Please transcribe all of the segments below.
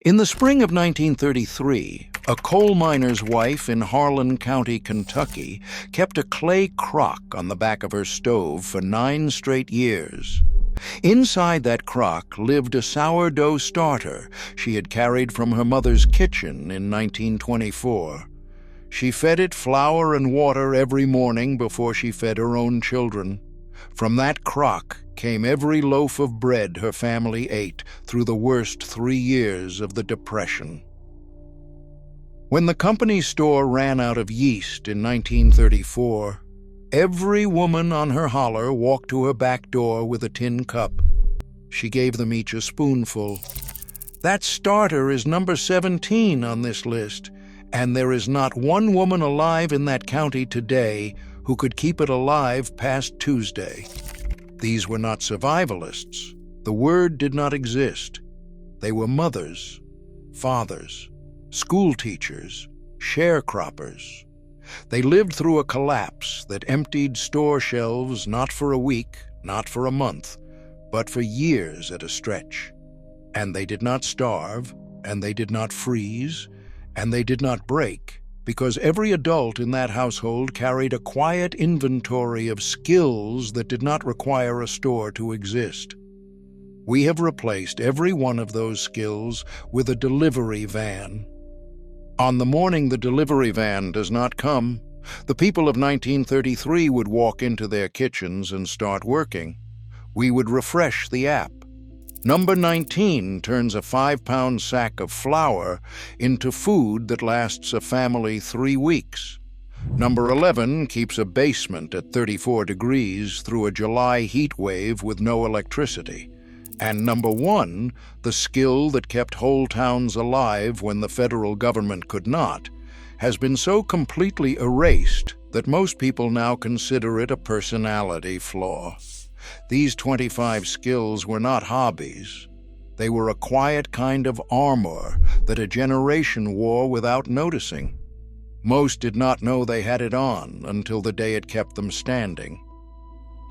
In the spring of 1933, a coal miner's wife in Harlan County, Kentucky, kept a clay crock on the back of her stove for 9 straight years. Inside that crock lived a sourdough starter she had carried from her mother's kitchen in 1924. She fed it flour and water every morning before she fed her own children. From that crock came every loaf of bread her family ate through the worst 3 years of the Depression. When the company store ran out of yeast in 1934, every woman on her holler walked to her back door with a tin cup. She gave them each a spoonful. That starter is number 17 on this list, and there is not one woman alive in that county today who could keep it alive past Tuesday. These were not survivalists. The word did not exist. They were mothers, fathers, schoolteachers, sharecroppers. They lived through a collapse that emptied store shelves not for a week, not for a month, but for years at a stretch. And they did not starve, and they did not freeze, and they did not break, because every adult in that household carried a quiet inventory of skills that did not require a store to exist. We have replaced every one of those skills with a delivery van. On the morning the delivery van does not come, the people of 1933 would walk into their kitchens and start working. We would refresh the app. Number 19 turns a 5-pound sack of flour into food that lasts a family 3 weeks. Number 11 keeps a basement at 34 degrees through a July heat wave with no electricity. And number 1, the skill that kept whole towns alive when the federal government could not, has been so completely erased that most people now consider it a personality flaw. These 25 skills were not hobbies. They were a quiet kind of armor that a generation wore without noticing. Most did not know they had it on until the day it kept them standing.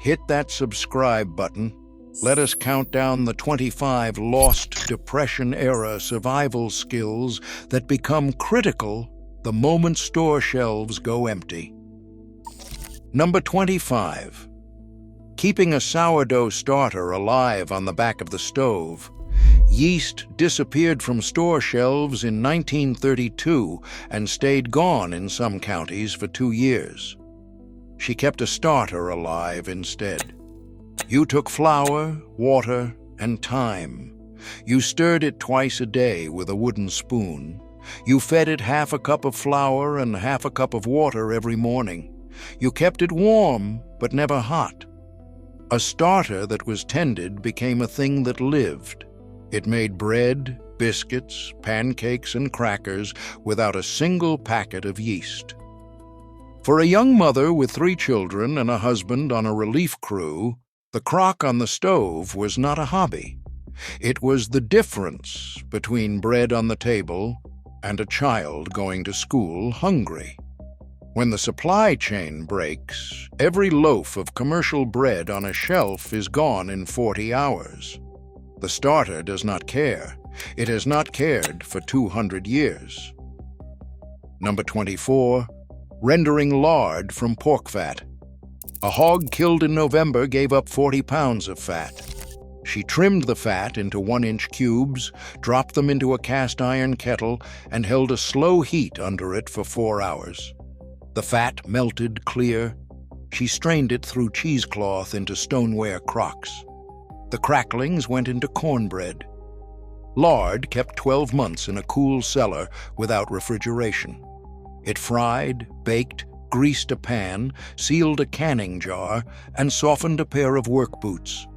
Hit that subscribe button. Let us count down the 25 lost Depression-era survival skills that become critical the moment store shelves go empty. Number 25. Keeping a sourdough starter alive on the back of the stove. Yeast disappeared from store shelves in 1932 and stayed gone in some counties for 2 years. She kept a starter alive instead. You took flour, water, and time. You stirred it twice a day with a wooden spoon. You fed it half a cup of flour and half a cup of water every morning. You kept it warm, but never hot. A starter that was tended became a thing that lived. It made bread, biscuits, pancakes, and crackers without a single packet of yeast. For a young mother with 3 children and a husband on a relief crew, the crock on the stove was not a hobby. It was the difference between bread on the table and a child going to school hungry. When the supply chain breaks, every loaf of commercial bread on a shelf is gone in 40 hours. The starter does not care. It has not cared for 200 years. Number 24, rendering lard from pork fat. A hog killed in November gave up 40 pounds of fat. She trimmed the fat into 1-inch cubes, dropped them into a cast iron kettle, and held a slow heat under it for 4 hours. The fat melted clear. She strained it through cheesecloth into stoneware crocks. The cracklings went into cornbread. Lard kept 12 months in a cool cellar without refrigeration. It fried, baked, greased a pan, sealed a canning jar, and softened a pair of work boots.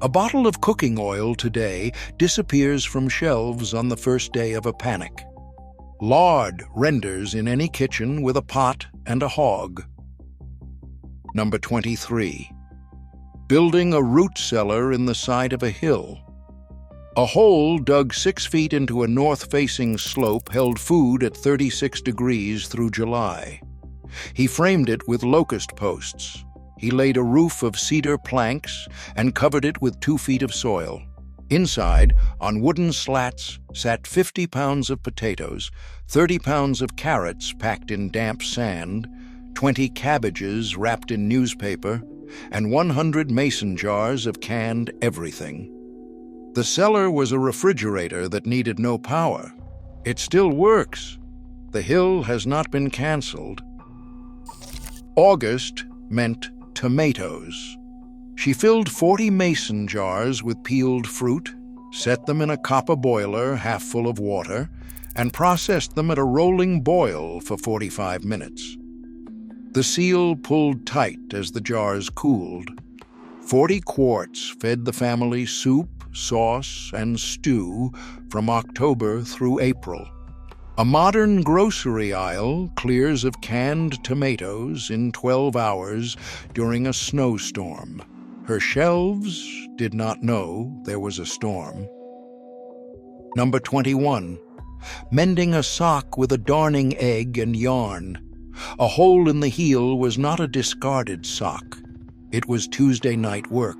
A bottle of cooking oil today disappears from shelves on the first day of a panic. Lard renders in any kitchen with a pot and a hog. Number 23. Building a root cellar in the side of a hill. A hole dug 6 feet into a north-facing slope held food at 36 degrees through July. He framed it with locust posts. He laid a roof of cedar planks and covered it with 2 feet of soil. Inside, on wooden slats, sat 50 pounds of potatoes, 30 pounds of carrots packed in damp sand, 20 cabbages wrapped in newspaper, and 100 mason jars of canned everything. The cellar was a refrigerator that needed no power. It still works. The hill has not been canceled. August meant tomatoes. She filled 40 mason jars with peeled fruit, set them in a copper boiler half full of water, and processed them at a rolling boil for 45 minutes. The seal pulled tight as the jars cooled. 40 quarts fed the family soup, sauce, and stew from October through April. A modern grocery aisle clears of canned tomatoes in 12 hours during a snowstorm. Her shelves did not know there was a storm. Number 21. Mending a sock with a darning egg and yarn. A hole in the heel was not a discarded sock. It was Tuesday night work.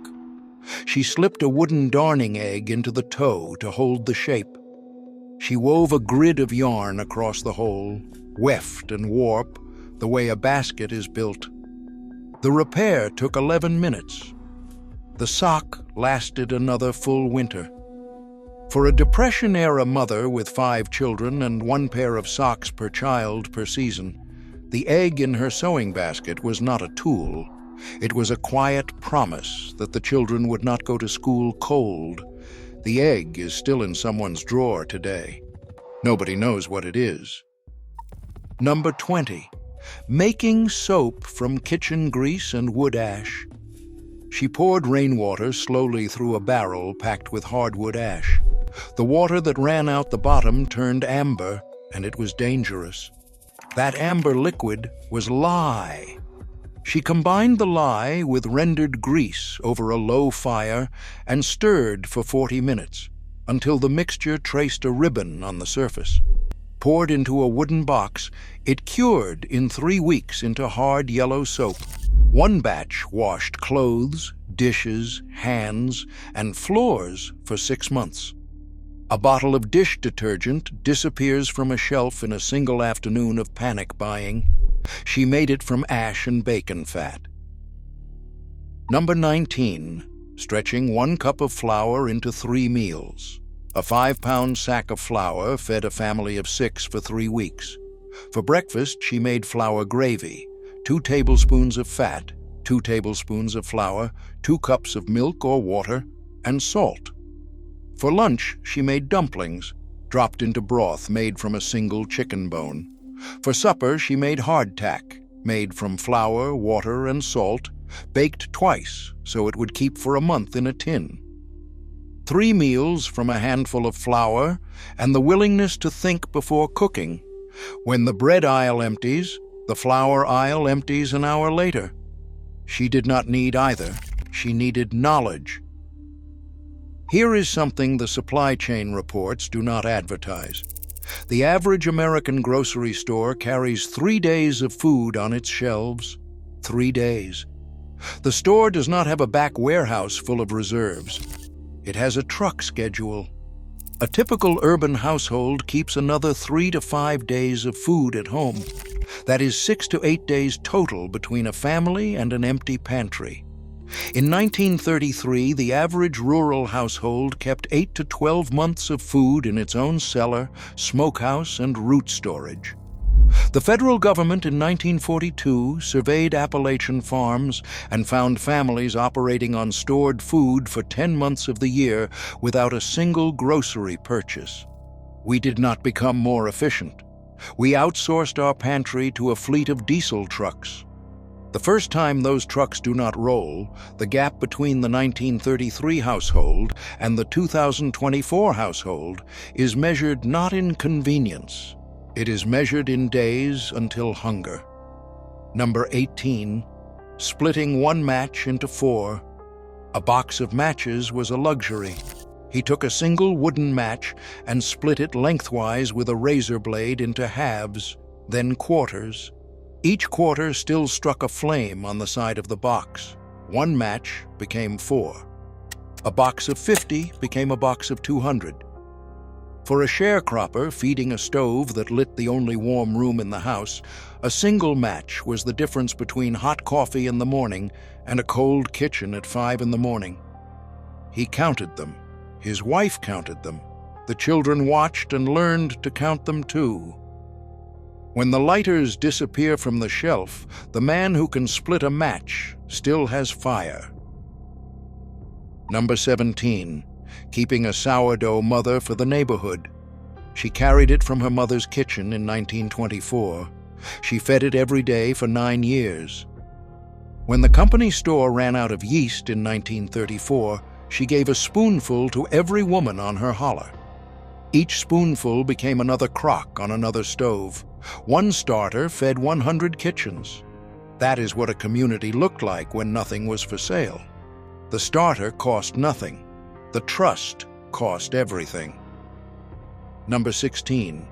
She slipped a wooden darning egg into the toe to hold the shape. She wove a grid of yarn across the hole, weft and warp, the way a basket is built. The repair took 11 minutes. The sock lasted another full winter. For a Depression-era mother with 5 children and 1 pair of socks per child per season, the egg in her sewing basket was not a tool. It was a quiet promise that the children would not go to school cold. The egg is still in someone's drawer today. Nobody knows what it is. Number 20. Making soap from kitchen grease and wood ash. She poured rainwater slowly through a barrel packed with hardwood ash. The water that ran out the bottom turned amber, and it was dangerous. That amber liquid was lye. She combined the lye with rendered grease over a low fire and stirred for 40 minutes until the mixture traced a ribbon on the surface. Poured into a wooden box, it cured in 3 weeks into hard yellow soap. 1 batch washed clothes, dishes, hands, and floors for 6 months. A bottle of dish detergent disappears from a shelf in a single afternoon of panic buying. She made it from ash and bacon fat. Number 19. Stretching 1 cup of flour into 3 meals. A 5-pound sack of flour fed a family of 6 for 3 weeks. For breakfast, she made flour gravy, 2 tablespoons of fat, 2 tablespoons of flour, 2 cups of milk or water, and salt. For lunch, she made dumplings, dropped into broth made from a single chicken bone. For supper, she made hardtack, made from flour, water, and salt, baked twice so it would keep for a month in a tin. 3 meals from a handful of flour and the willingness to think before cooking. When the bread aisle empties, the flour aisle empties an hour later. She did not need either. She needed knowledge. Here is something the supply chain reports do not advertise. The average American grocery store carries 3 days of food on its shelves. 3 days. The store does not have a back warehouse full of reserves. It has a truck schedule. A typical urban household keeps another 3 to 5 days of food at home. That is 6 to 8 days total between a family and an empty pantry. In 1933, the average rural household kept 8 to 12 months of food in its own cellar, smokehouse, and root storage. The federal government in 1942 surveyed Appalachian farms and found families operating on stored food for 10 months of the year without a single grocery purchase. We did not become more efficient. We outsourced our pantry to a fleet of diesel trucks. The first time those trucks do not roll, the gap between the 1933 household and the 2024 household is measured not in convenience. It is measured in days until hunger. Number 18. Splitting 1 match into 4. A box of matches was a luxury. He took a single wooden match and split it lengthwise with a razor blade into halves, then quarters. Each quarter still struck a flame on the side of the box. 1 match became 4. A box of 50 became a box of 200. For a sharecropper feeding a stove that lit the only warm room in the house, a single match was the difference between hot coffee in the morning and a cold kitchen at 5 in the morning. He counted them. His wife counted them. The children watched and learned to count them too. When the lighters disappear from the shelf, the man who can split a match still has fire. Number 17. Keeping a sourdough mother for the neighborhood. She carried it from her mother's kitchen in 1924. She fed it every day for 9 years. When the company store ran out of yeast in 1934, she gave a spoonful to every woman on her holler. Each spoonful became another crock on another stove. One starter fed 100 kitchens. That is what a community looked like when nothing was for sale. The starter cost nothing. The trust cost everything. Number 16.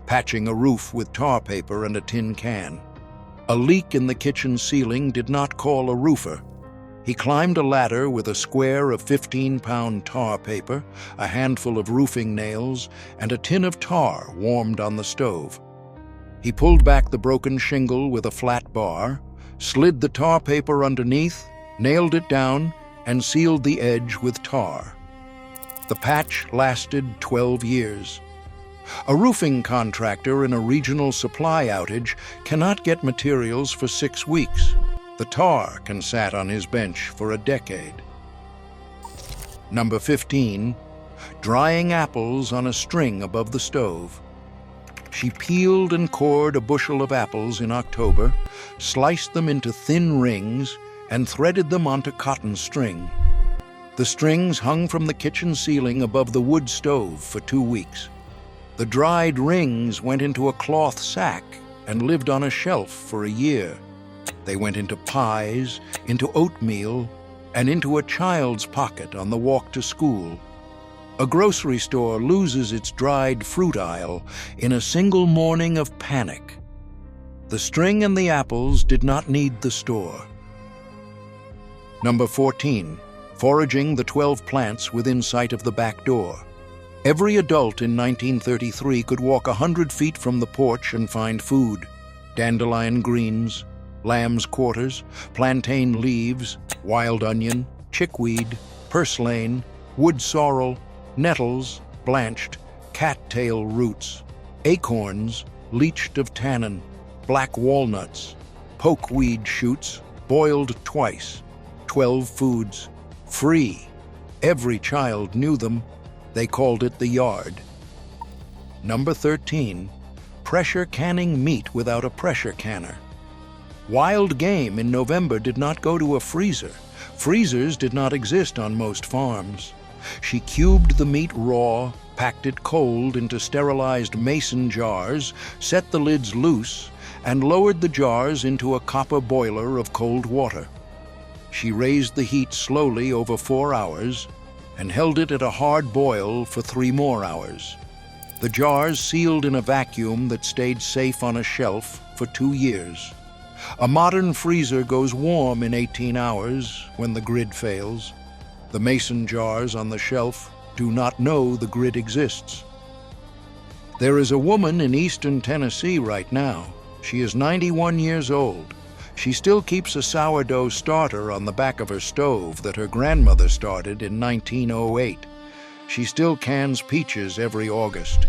Patching a roof with tar paper and a tin can. A leak in the kitchen ceiling did not call a roofer. He climbed a ladder with a square of 15-pound tar paper, a handful of roofing nails, and a tin of tar warmed on the stove. He pulled back the broken shingle with a flat bar, slid the tar paper underneath, nailed it down, and sealed the edge with tar. The patch lasted 12 years. A roofing contractor in a regional supply outage cannot get materials for 6 weeks. The tar can sat on his bench for a decade. Number 15. Drying apples on a string above the stove. She peeled and cored a bushel of apples in October, sliced them into thin rings, and threaded them onto cotton string. The strings hung from the kitchen ceiling above the wood stove for 2 weeks. The dried rings went into a cloth sack and lived on a shelf for a year. They went into pies, into oatmeal, and into a child's pocket on the walk to school. A grocery store loses its dried fruit aisle in a single morning of panic. The string and the apples did not need the store. Number 14. Foraging the 12 plants within sight of the back door. Every adult in 1933 could walk 100 feet from the porch and find food. Dandelion greens, lamb's quarters, plantain leaves, wild onion, chickweed, purslane, wood sorrel, nettles, blanched, cattail roots, acorns, leached of tannin, black walnuts, pokeweed shoots, boiled twice. 12 foods. Free. Every child knew them. They called it the yard. Number 13. Pressure canning meat without a pressure canner. Wild game in November did not go to a freezer. Freezers did not exist on most farms. She cubed the meat raw, packed it cold into sterilized mason jars, set the lids loose, and lowered the jars into a copper boiler of cold water. She raised the heat slowly over 4 hours and held it at a hard boil for 3 more hours. The jars sealed in a vacuum that stayed safe on a shelf for 2 years. A modern freezer goes warm in 18 hours when the grid fails. The mason jars on the shelf do not know the grid exists. There is a woman in eastern Tennessee right now. She is 91 years old. She still keeps a sourdough starter on the back of her stove that her grandmother started in 1908. She still cans peaches every August.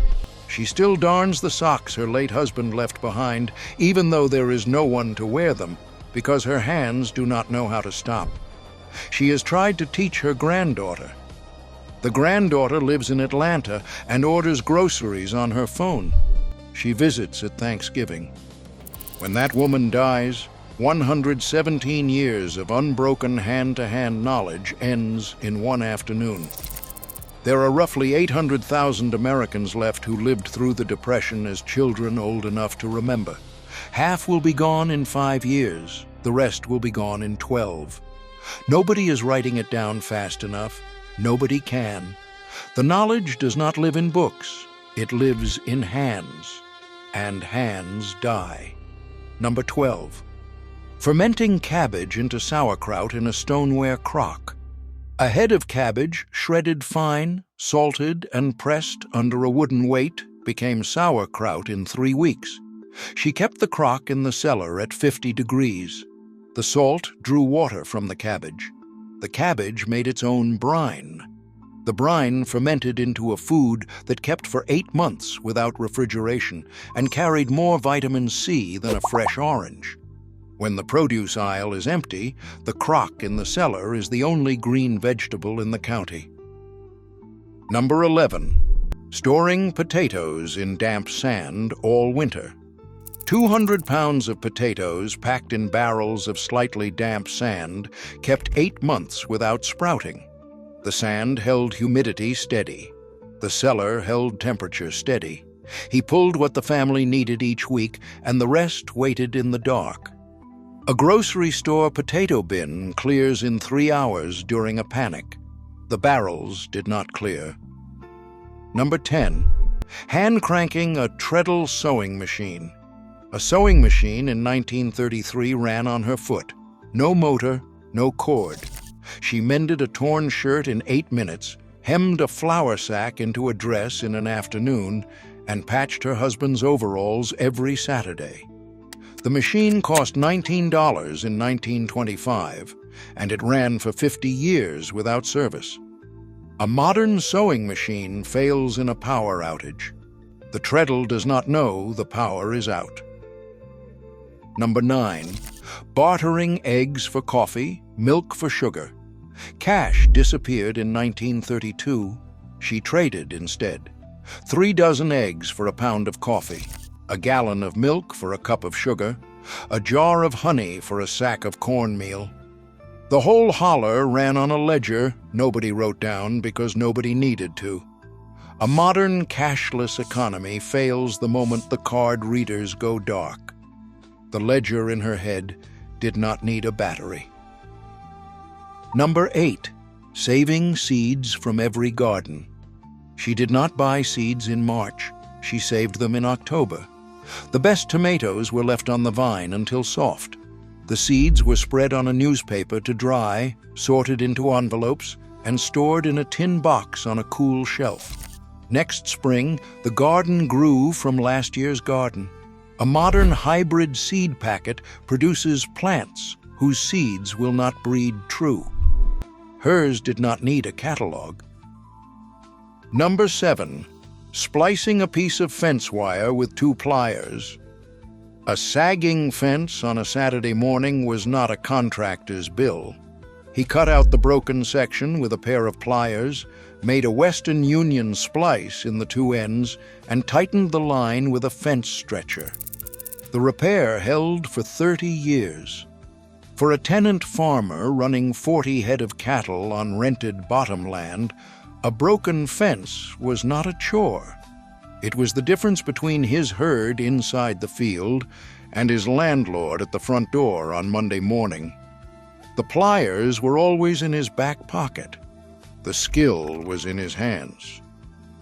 She still darns the socks her late husband left behind, even though there is no one to wear them, because her hands do not know how to stop. She has tried to teach her granddaughter. The granddaughter lives in Atlanta and orders groceries on her phone. She visits at Thanksgiving. When that woman dies, 117 years of unbroken hand-to-hand knowledge ends in one afternoon. There are roughly 800,000 Americans left who lived through the Depression as children old enough to remember. Half will be gone in 5 years. The rest will be gone in 12. Nobody is writing it down fast enough. Nobody can. The knowledge does not live in books. It lives in hands. And hands die. Number 12. Fermenting cabbage into sauerkraut in a stoneware crock. A head of cabbage, shredded fine, salted, and pressed under a wooden weight, became sauerkraut in 3 weeks. She kept the crock in the cellar at 50 degrees. The salt drew water from the cabbage. The cabbage made its own brine. The brine fermented into a food that kept for 8 months without refrigeration and carried more vitamin C than a fresh orange. When the produce aisle is empty, the crock in the cellar is the only green vegetable in the county. Number 11. Storing potatoes in damp sand all winter. 200 pounds of potatoes packed in barrels of slightly damp sand kept 8 months without sprouting. The sand held humidity steady. The cellar held temperature steady. He pulled what the family needed each week, and the rest waited in the dark. A grocery store potato bin clears in 3 hours during a panic. The barrels did not clear. Number 10. Hand cranking a treadle sewing machine. A sewing machine in 1933 ran on her foot. No motor, no cord. She mended a torn shirt in 8 minutes, hemmed a flour sack into a dress in an afternoon, and patched her husband's overalls every Saturday. The machine cost $19 in 1925, and it ran for 50 years without service. A modern sewing machine fails in a power outage. The treadle does not know the power is out. Number 9. Bartering eggs for coffee, milk for sugar. Cash disappeared in 1932. She traded instead. 3 dozen eggs for a pound of coffee, a gallon of milk for a cup of sugar, a jar of honey for a sack of cornmeal. The whole holler ran on a ledger nobody wrote down because nobody needed to. A modern cashless economy fails the moment the card readers go dark. The ledger in her head did not need a battery. Number 8. Saving seeds from every garden. She did not buy seeds in March. She saved them in October. The best tomatoes were left on the vine until soft. The seeds were spread on a newspaper to dry, sorted into envelopes, and stored in a tin box on a cool shelf. Next spring, the garden grew from last year's garden. A modern hybrid seed packet produces plants whose seeds will not breed true. Hers did not need a catalog. Number 7. Splicing a piece of fence wire with 2 pliers. A sagging fence on a Saturday morning was not a contractor's bill. He cut out the broken section with a pair of pliers, made a Western Union splice in the 2 ends, and tightened the line with a fence stretcher. The repair held for 30 years. For a tenant farmer running 40 head of cattle on rented bottomland, a broken fence was not a chore. It was the difference between his herd inside the field and his landlord at the front door on Monday morning. The pliers were always in his back pocket. The skill was in his hands.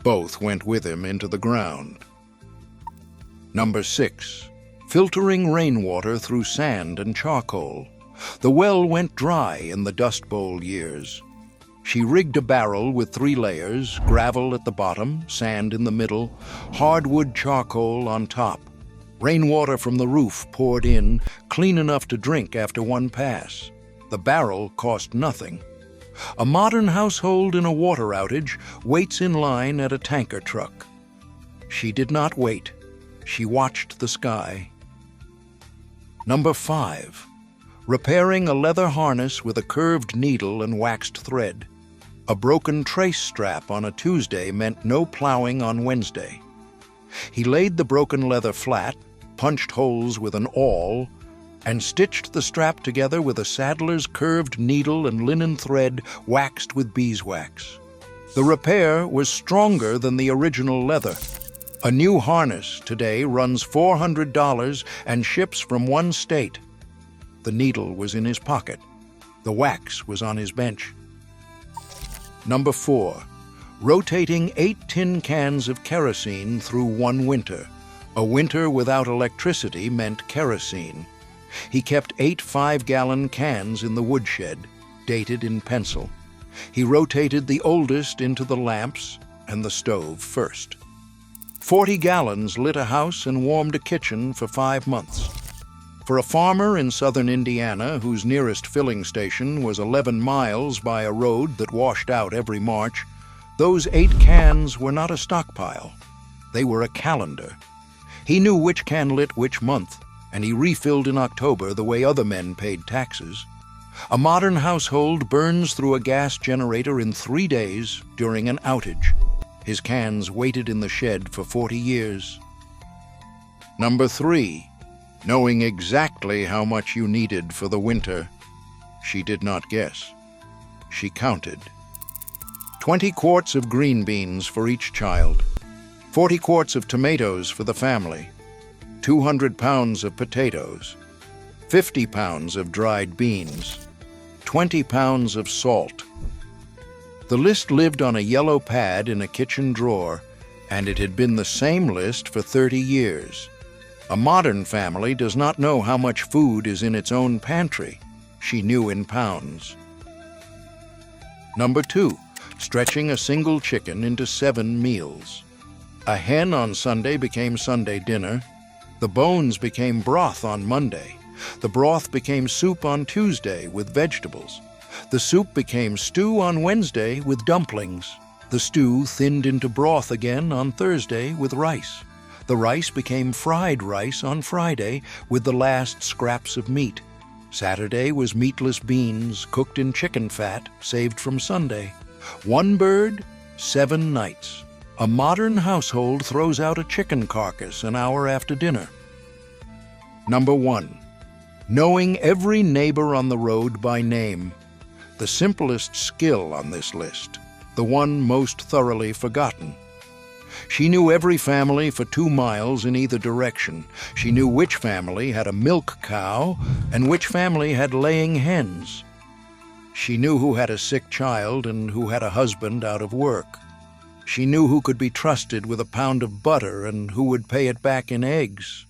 Both went with him into the ground. Number 6. Filtering rainwater through sand and charcoal. The well went dry in the Dust Bowl years. She rigged a barrel with 3 layers, gravel at the bottom, sand in the middle, hardwood charcoal on top. Rainwater from the roof poured in, clean enough to drink after 1 pass. The barrel cost nothing. A modern household in a water outage waits in line at a tanker truck. She did not wait. She watched the sky. Number 5. Repairing a leather harness with a curved needle and waxed thread. A broken trace strap on a Tuesday meant no plowing on Wednesday. He laid the broken leather flat, punched holes with an awl, and stitched the strap together with a saddler's curved needle and linen thread waxed with beeswax. The repair was stronger than the original leather. A new harness today runs $400 and ships from 1 state. The needle was in his pocket. The wax was on his bench. Number 4. Rotating 8 tin cans of kerosene through 1 winter. A winter without electricity meant kerosene. He kept 8 5-gallon cans in the woodshed, dated in pencil. He rotated the oldest into the lamps and the stove first. 40 gallons lit a house and warmed a kitchen for 5 months. For a farmer in southern Indiana whose nearest filling station was 11 miles by a road that washed out every March, those 8 cans were not a stockpile. They were a calendar. He knew which can lit which month, and he refilled in October the way other men paid taxes. A modern household burns through a gas generator in 3 days during an outage. His cans waited in the shed for 40 years. Number 3. Knowing exactly how much you needed for the winter. She did not guess. She counted. 20 quarts of green beans for each child. 40 quarts of tomatoes for the family. 200 pounds of potatoes. 50 pounds of dried beans. 20 pounds of salt. The list lived on a yellow pad in a kitchen drawer, and it had been the same list for 30 years. A modern family does not know how much food is in its own pantry. She knew in pounds. Number 2, stretching a single chicken into 7 meals. A hen on Sunday became Sunday dinner. The bones became broth on Monday. The broth became soup on Tuesday with vegetables. The soup became stew on Wednesday with dumplings. The stew thinned into broth again on Thursday with rice. The rice became fried rice on Friday with the last scraps of meat. Saturday was meatless beans cooked in chicken fat saved from Sunday. 1 bird, 7 nights. A modern household throws out a chicken carcass an hour after dinner. Number 1. Knowing every neighbor on the road by name. The simplest skill on this list, the one most thoroughly forgotten. She knew every family for 2 miles in either direction. She knew which family had a milk cow and which family had laying hens. She knew who had a sick child and who had a husband out of work. She knew who could be trusted with a pound of butter and who would pay it back in eggs.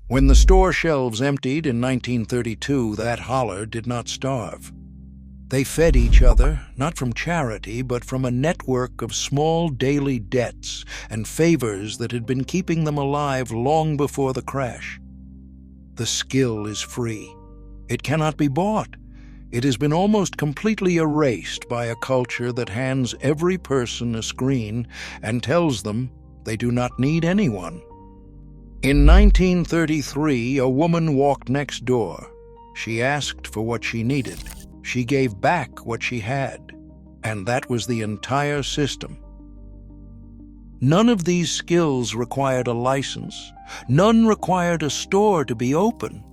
When the store shelves emptied in 1932, that holler did not starve. They fed each other, not from charity, but from a network of small daily debts and favors that had been keeping them alive long before the crash. The skill is free. It cannot be bought. It has been almost completely erased by a culture that hands every person a screen and tells them they do not need anyone. In 1933, a woman walked next door. She asked for what she needed. She gave back what she had, and that was the entire system. None of these skills required a license. None required a store to be open.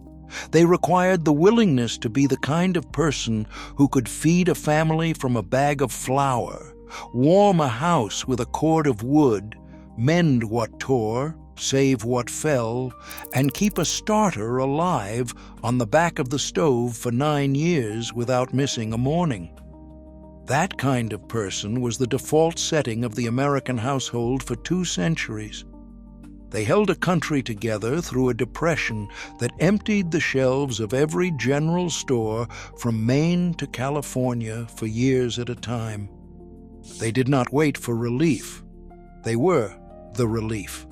They required the willingness to be the kind of person who could feed a family from a bag of flour, warm a house with a cord of wood, mend what tore, save what fell, and keep a starter alive on the back of the stove for 9 years without missing a morning. That kind of person was the default setting of the American household for 2 centuries. They held a country together through a depression that emptied the shelves of every general store from Maine to California for years at a time. They did not wait for relief. They were the relief.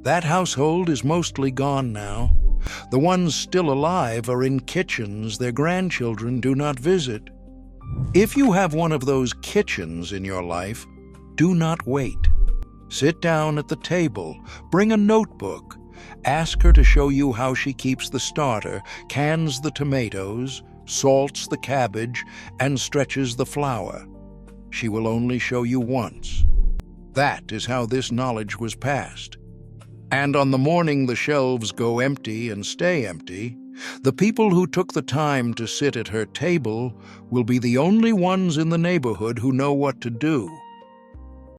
That household is mostly gone now. The ones still alive are in kitchens their grandchildren do not visit. If you have one of those kitchens in your life, do not wait. Sit down at the table, bring a notebook, ask her to show you how she keeps the starter, cans the tomatoes, salts the cabbage, and stretches the flour. She will only show you once. That is how this knowledge was passed. And on the morning the shelves go empty and stay empty, the people who took the time to sit at her table will be the only ones in the neighborhood who know what to do.